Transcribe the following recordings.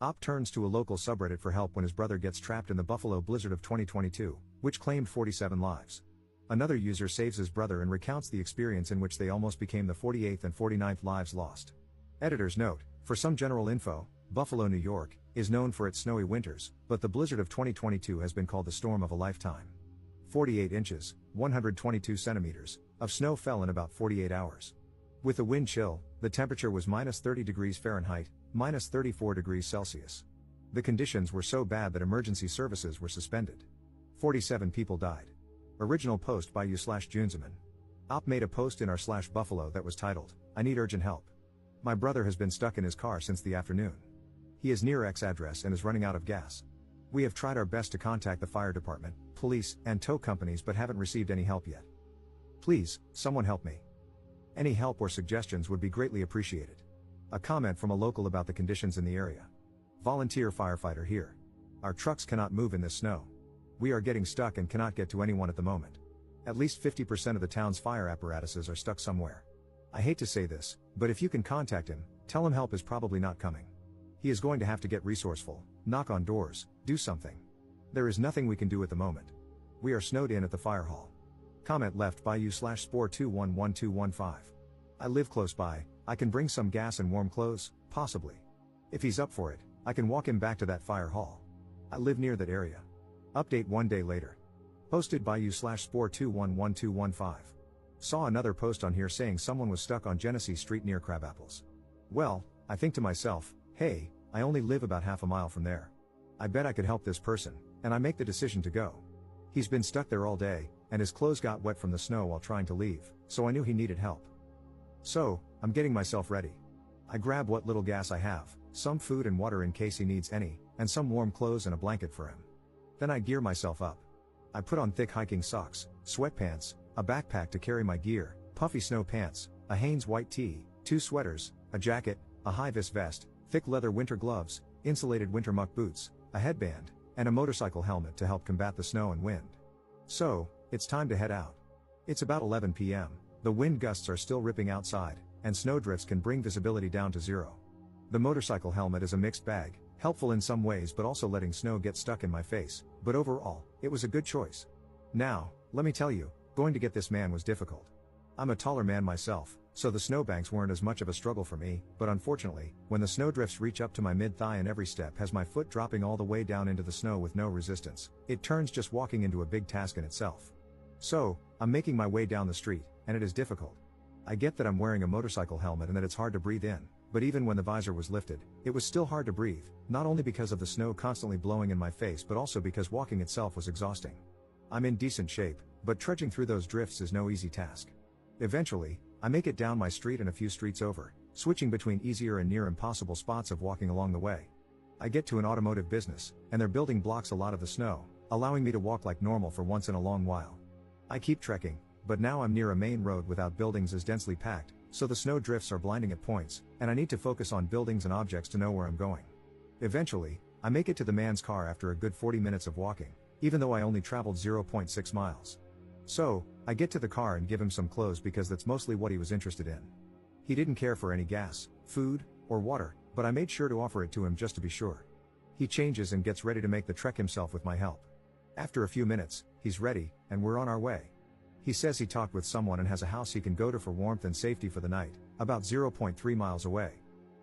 Op turns to a local subreddit for help when his brother gets trapped in the Buffalo blizzard of 2022, which claimed 47 lives. Another user saves his brother and recounts the experience in which they almost became the 48th and 49th lives lost. Editor's note: for some general info, Buffalo, New York, is known for its snowy winters, but the blizzard of 2022 has been called the storm of a lifetime. 48 inches, 122 centimeters, of snow fell in about 48 hours. With the wind chill, the temperature was minus 30 degrees Fahrenheit, minus 34 degrees Celsius. The conditions were so bad that emergency services were suspended. 47 people died. Original post by you/Junzeman. Op made a post in r/Buffalo that was titled, "I need urgent help. My brother has been stuck in his car since the afternoon. He is near X address and is running out of gas. We have tried our best to contact the fire department, police, and tow companies but haven't received any help yet. Please, someone help me. Any help or suggestions would be greatly appreciated." A comment from a local about the conditions in the area. Volunteer firefighter here. Our trucks cannot move in this snow. We are getting stuck and cannot get to anyone at the moment. At least 50% of the town's fire apparatuses are stuck somewhere. I hate to say this, but if you can contact him, tell him help is probably not coming. He is going to have to get resourceful, knock on doors, do something. There is nothing we can do at the moment. We are snowed in at the fire hall. Comment left by you/Spore211215. I live close by, I can bring some gas and warm clothes, possibly. If he's up for it, I can walk him back to that fire hall. I live near that area. Update 1 day later. Posted by you/Spore211215. Saw another post on here saying someone was stuck on Genesee Street near Crabapples. Well, I think to myself, hey, I only live about half a mile from there. I bet I could help this person, and I make the decision to go. He's been stuck there all day, and his clothes got wet from the snow while trying to leave, so I knew he needed help. So, I'm getting myself ready. I grab what little gas I have, some food and water in case he needs any, and some warm clothes and a blanket for him. Then I gear myself up. I put on thick hiking socks, sweatpants, a backpack to carry my gear, puffy snow pants, a Hanes white tee, 2 sweaters, a jacket, a high-vis vest, thick leather winter gloves, insulated winter muck boots, a headband, and a motorcycle helmet to help combat the snow and wind. So, it's time to head out. It's about 11 p.m., the wind gusts are still ripping outside, and snowdrifts can bring visibility down to zero. The motorcycle helmet is a mixed bag, helpful in some ways but also letting snow get stuck in my face, but overall, it was a good choice. Now, let me tell you, going to get this man was difficult. I'm a taller man myself, so the snowbanks weren't as much of a struggle for me, but unfortunately, when the snowdrifts reach up to my mid-thigh and every step has my foot dropping all the way down into the snow with no resistance, it turns just walking into a big task in itself. So, I'm making my way down the street, and it is difficult. I get that I'm wearing a motorcycle helmet and that it's hard to breathe in, but even when the visor was lifted, it was still hard to breathe, not only because of the snow constantly blowing in my face but also because walking itself was exhausting. I'm in decent shape, but trudging through those drifts is no easy task. Eventually, I make it down my street and a few streets over, switching between easier and near impossible spots of walking along the way. I get to an automotive business, and their building blocks a lot of the snow, allowing me to walk like normal for once in a long while. I keep trekking, but now I'm near a main road without buildings as densely packed, so the snow drifts are blinding at points, and I need to focus on buildings and objects to know where I'm going. Eventually, I make it to the man's car after a good 40 minutes of walking, even though I only traveled 0.6 miles. So, I get to the car and give him some clothes because that's mostly what he was interested in. He didn't care for any gas, food, or water, but I made sure to offer it to him just to be sure. He changes and gets ready to make the trek himself with my help. After a few minutes, he's ready, and we're on our way. He says he talked with someone and has a house he can go to for warmth and safety for the night, about 0.3 miles away.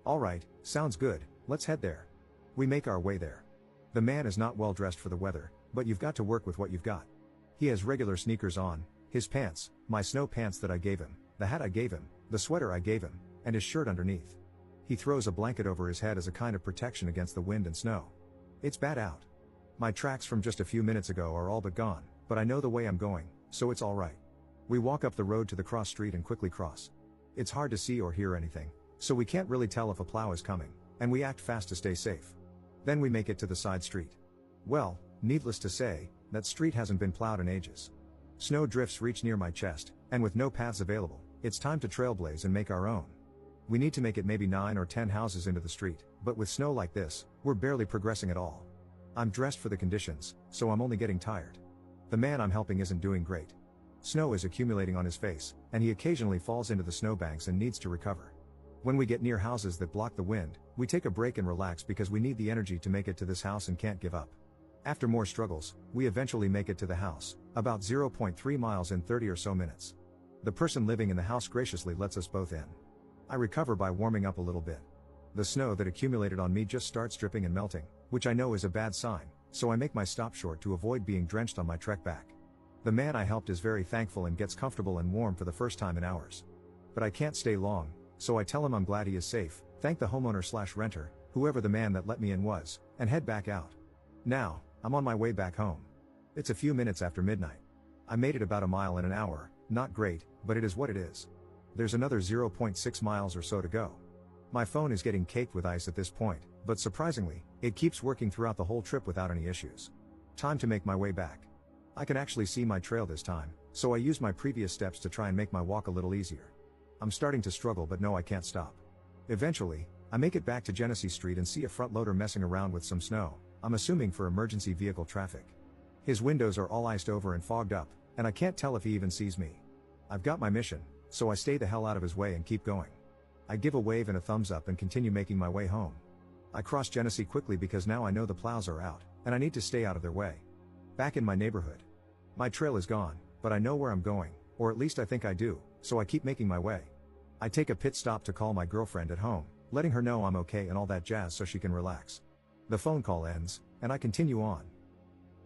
Alright, sounds good, let's head there. We make our way there. The man is not well dressed for the weather, but you've got to work with what you've got. He has regular sneakers on, his pants, my snow pants that I gave him, the hat I gave him, the sweater I gave him, and his shirt underneath. He throws a blanket over his head as a kind of protection against the wind and snow. It's bad out. My tracks from just a few minutes ago are all but gone, but I know the way I'm going, so it's alright. We walk up the road to the cross street and quickly cross. It's hard to see or hear anything, so we can't really tell if a plow is coming, and we act fast to stay safe. Then we make it to the side street. Well, needless to say, that street hasn't been plowed in ages. Snow drifts reach near my chest, and with no paths available, it's time to trailblaze and make our own. We need to make it maybe 9 or 10 houses into the street, but with snow like this, we're barely progressing at all. I'm dressed for the conditions, so I'm only getting tired. The man I'm helping isn't doing great. Snow is accumulating on his face, and he occasionally falls into the snowbanks and needs to recover. When we get near houses that block the wind, we take a break and relax because we need the energy to make it to this house and can't give up. After more struggles, we eventually make it to the house, about 0.3 miles in 30 or so minutes. The person living in the house graciously lets us both in. I recover by warming up a little bit. The snow that accumulated on me just starts dripping and melting, which I know is a bad sign, so I make my stop short to avoid being drenched on my trek back. The man I helped is very thankful and gets comfortable and warm for the first time in hours. But I can't stay long, so I tell him I'm glad he is safe, thank the homeowner/renter, whoever the man that let me in was, and head back out. Now, I'm on my way back home. It's a few minutes after midnight. I made it about a mile in an hour, not great, but it is what it is. There's another 0.6 miles or so to go. My phone is getting caked with ice at this point, but surprisingly, it keeps working throughout the whole trip without any issues. Time to make my way back. I can actually see my trail this time, so I use my previous steps to try and make my walk a little easier. I'm starting to struggle but no, I can't stop. Eventually, I make it back to Genesee Street and see a front loader messing around with some snow, I'm assuming for emergency vehicle traffic. His windows are all iced over and fogged up, and I can't tell if he even sees me. I've got my mission, so I stay the hell out of his way and keep going. I give a wave and a thumbs up and continue making my way home. I cross Genesee quickly because now I know the plows are out, and I need to stay out of their way. Back in my neighborhood. My trail is gone, but I know where I'm going, or at least I think I do, so I keep making my way. I take a pit stop to call my girlfriend at home, letting her know I'm okay and all that jazz so she can relax. The phone call ends, and I continue on.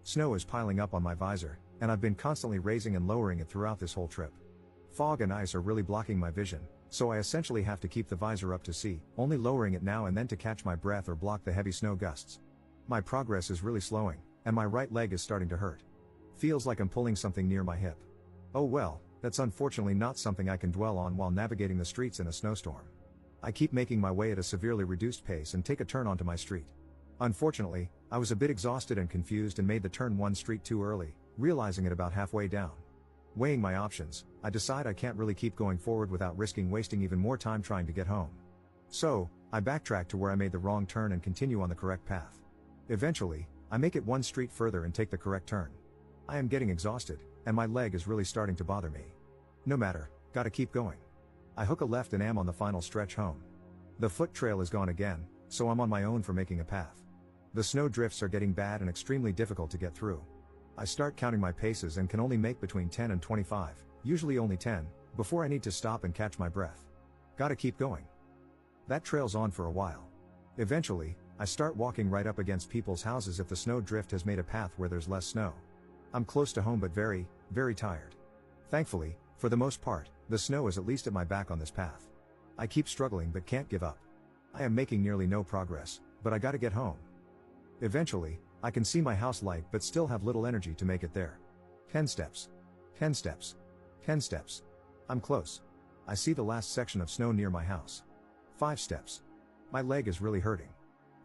Snow is piling up on my visor, and I've been constantly raising and lowering it throughout this whole trip. Fog and ice are really blocking my vision, so I essentially have to keep the visor up to see, only lowering it now and then to catch my breath or block the heavy snow gusts. My progress is really slowing, and my right leg is starting to hurt. Feels like I'm pulling something near my hip. Oh well, that's unfortunately not something I can dwell on while navigating the streets in a snowstorm. I keep making my way at a severely reduced pace and take a turn onto my street. Unfortunately, I was a bit exhausted and confused and made the turn one street too early, realizing it about halfway down. Weighing my options, I decide I can't really keep going forward without risking wasting even more time trying to get home. So, I backtrack to where I made the wrong turn and continue on the correct path. Eventually, I make it one street further and take the correct turn. I am getting exhausted, and my leg is really starting to bother me. No matter, gotta keep going. I hook a left and am on the final stretch home. The foot trail is gone again, so I'm on my own for making a path. The snow drifts are getting bad and extremely difficult to get through. I start counting my paces and can only make between 10 and 25, usually only 10, before I need to stop and catch my breath. Gotta keep going. That trail's on for a while. Eventually, I start walking right up against people's houses if the snow drift has made a path where there's less snow. I'm close to home but very, very tired. Thankfully, for the most part, the snow is at least at my back on this path. I keep struggling but can't give up. I am making nearly no progress, but I gotta get home. Eventually, I can see my house light but still have little energy to make it there. 10 steps. 10 steps. 10 steps. I'm close. I see the last section of snow near my house. 5 steps. My leg is really hurting.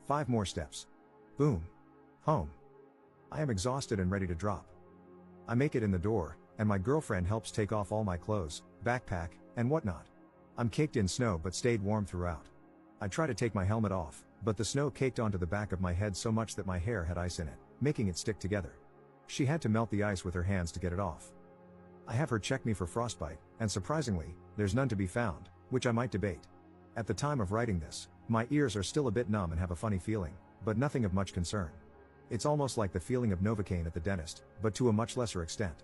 5 more steps. Boom. Home. I am exhausted and ready to drop. I make it in the door, and my girlfriend helps take off all my clothes, backpack, and whatnot. I'm caked in snow but stayed warm throughout. I try to take my helmet off, but the snow caked onto the back of my head so much that my hair had ice in it, making it stick together. She had to melt the ice with her hands to get it off. I have her check me for frostbite, and surprisingly, there's none to be found, which I might debate. At the time of writing this, my ears are still a bit numb and have a funny feeling, but nothing of much concern. It's almost like the feeling of Novocaine at the dentist, but to a much lesser extent.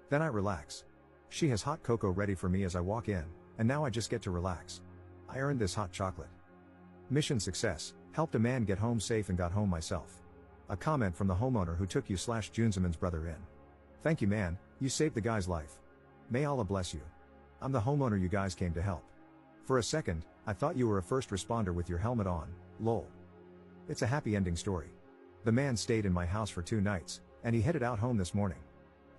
Then I relax. She has hot cocoa ready for me as I walk in, and now I just get to relax. I earned this hot chocolate. Mission success, helped a man get home safe and got home myself. A comment from the homeowner who took you/Junzeman's brother in. Thank you man, you saved the guy's life. May Allah bless you. I'm the homeowner you guys came to help. For a second, I thought you were a first responder with your helmet on, lol. It's a happy ending story. The man stayed in my house for 2 nights, and he headed out home this morning.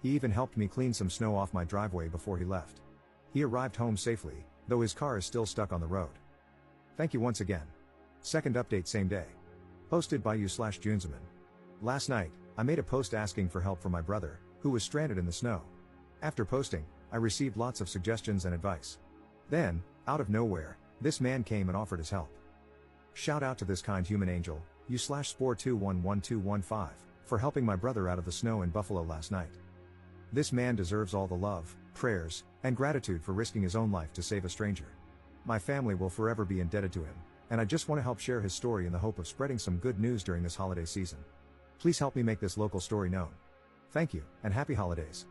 He even helped me clean some snow off my driveway before he left. He arrived home safely, though his car is still stuck on the road. Thank you once again. Second update same day. Posted by you/Junzeman. Last night, I made a post asking for help from my brother, who was stranded in the snow. After posting, I received lots of suggestions and advice. Then, out of nowhere, this man came and offered his help. Shout out to this kind human angel, you/Spore211215, for helping my brother out of the snow in Buffalo last night. This man deserves all the love, prayers, and gratitude for risking his own life to save a stranger. My family will forever be indebted to him, and I just want to help share his story in the hope of spreading some good news during this holiday season. Please help me make this local story known. Thank you, and happy holidays.